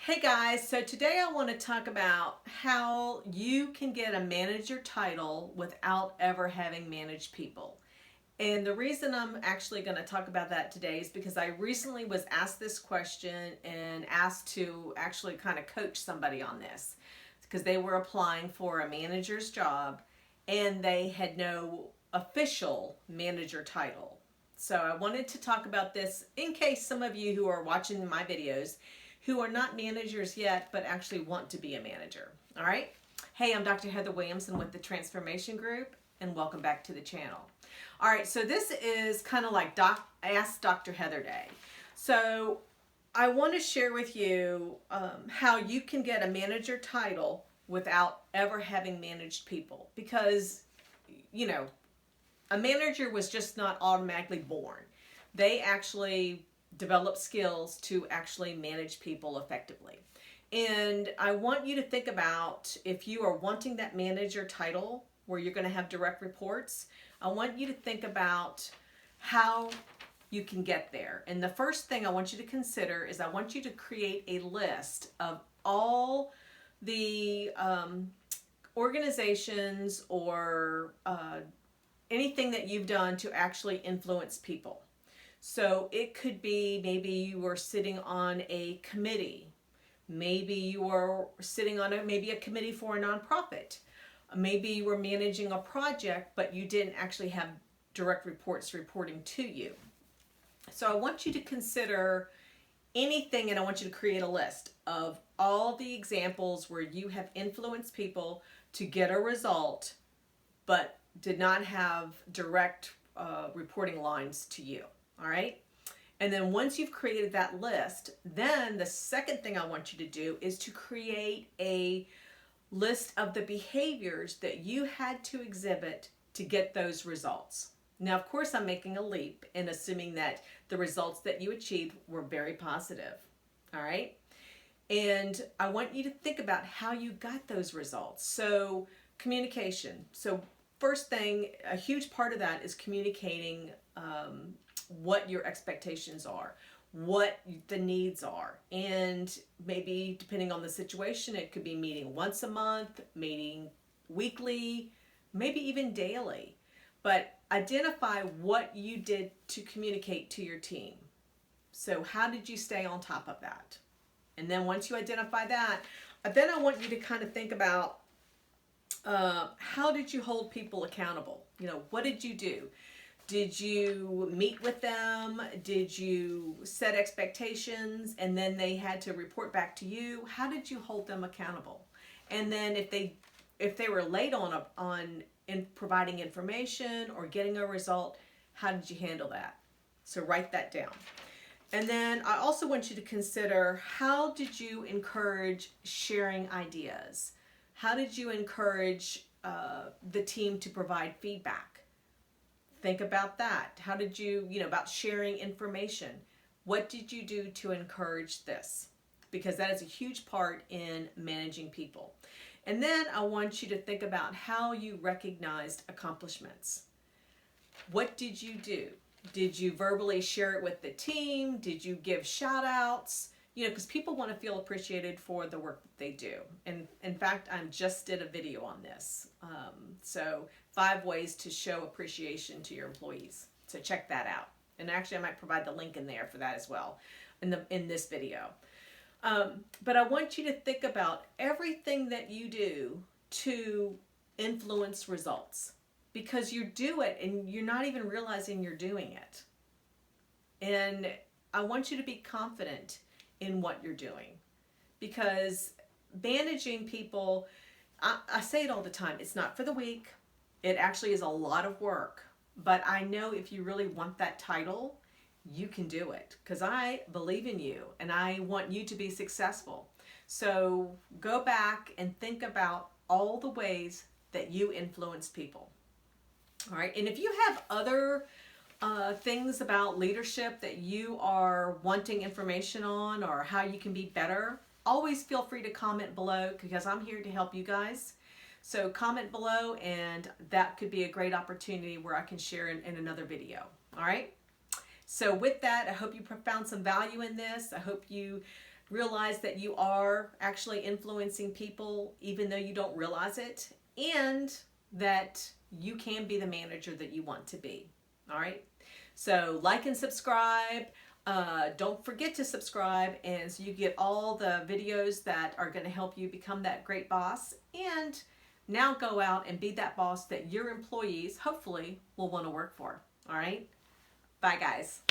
Hey guys, so today I want to talk about how you can get a manager title without ever having managed people. And the reason I'm actually going to talk about that today is because I recently was asked this question and asked to actually kind of coach somebody on this because they were applying for a manager's job and they had no official manager title. So I wanted to talk about this in case some of you who are watching my videos who are not managers yet but actually want to be a manager. All right. Hey, I'm Dr. Heather Williamson with the Transformation Group, and welcome back to the channel. All right, so this is kind of like Ask Dr. Heather Day. So I want to share with you how you can get a manager title without ever having managed people, because a manager was just not automatically born. They actually develop skills to actually manage people effectively. And I want you to think about, if you are wanting that manager title where you're going to have direct reports, I want you to think about how you can get there. And the first thing I want you to consider is I want you to create a list of all the organizations or anything that you've done to actually influence people. So it could be maybe you were sitting on a committee. Maybe you were sitting on maybe a committee for a nonprofit. Maybe you were managing a project, but you didn't actually have direct reports reporting to you. So I want you to consider anything, and I want you to create a list of all the examples where you have influenced people to get a result, but did not have direct reporting lines to you. All right. And then once you've created that list, then the second thing I want you to do is to create a list of the behaviors that you had to exhibit to get those results. Now, of course, I'm making a leap in assuming that the results that you achieved were very positive. All right. And I want you to think about how you got those results. So communication. So first thing, a huge part of that is communicating what your expectations are, what the needs are. And maybe depending on the situation, it could be meeting once a month, meeting weekly, maybe even daily. But identify what you did to communicate to your team. So how did you stay on top of that? And then once you identify that, then I want you to kind of think about how did you hold people accountable? What did you do? Did you meet with them? Did you set expectations and then they had to report back to you? How did you hold them accountable? And then if they were late on providing information or getting a result, how did you handle that? So write that down. And then I also want you to consider, how did you encourage sharing ideas? How did you encourage the team to provide feedback? Think about that. How did you, about sharing information? What did you do to encourage this? Because that is a huge part in managing people. And then I want you to think about how you recognized accomplishments. What did you do? Did you verbally share it with the team? Did you give shout outs? Because people want to feel appreciated for the work that they do. And in fact, I just did a video on this. So 5 ways to show appreciation to your employees. So check that out. And actually, I might provide the link in there for that as well in this video. But I want you to think about everything that you do to influence results, because you do it and you're not even realizing you're doing it. And I want you to be confident in what you're doing, because managing people, I say it all the time, it's not for the weak. It actually is a lot of work, but I know if you really want that title, you can do it, because I believe in you and I want you to be successful. So go back and think about all the ways that you influence people. All right. And if you have other things about leadership that you are wanting information on, or how you can be better, always feel free to comment below, because I'm here to help you guys. So comment below, and that could be a great opportunity where I can share in another video. All right. So with that, I hope you found some value in this. I hope you realize that you are actually influencing people even though you don't realize it, and that you can be the manager that you want to be. All right. So like and subscribe. Don't forget to subscribe, and so you get all the videos that are going to help you become that great boss. And now go out and be that boss that your employees hopefully will want to work for. All right. Bye, guys.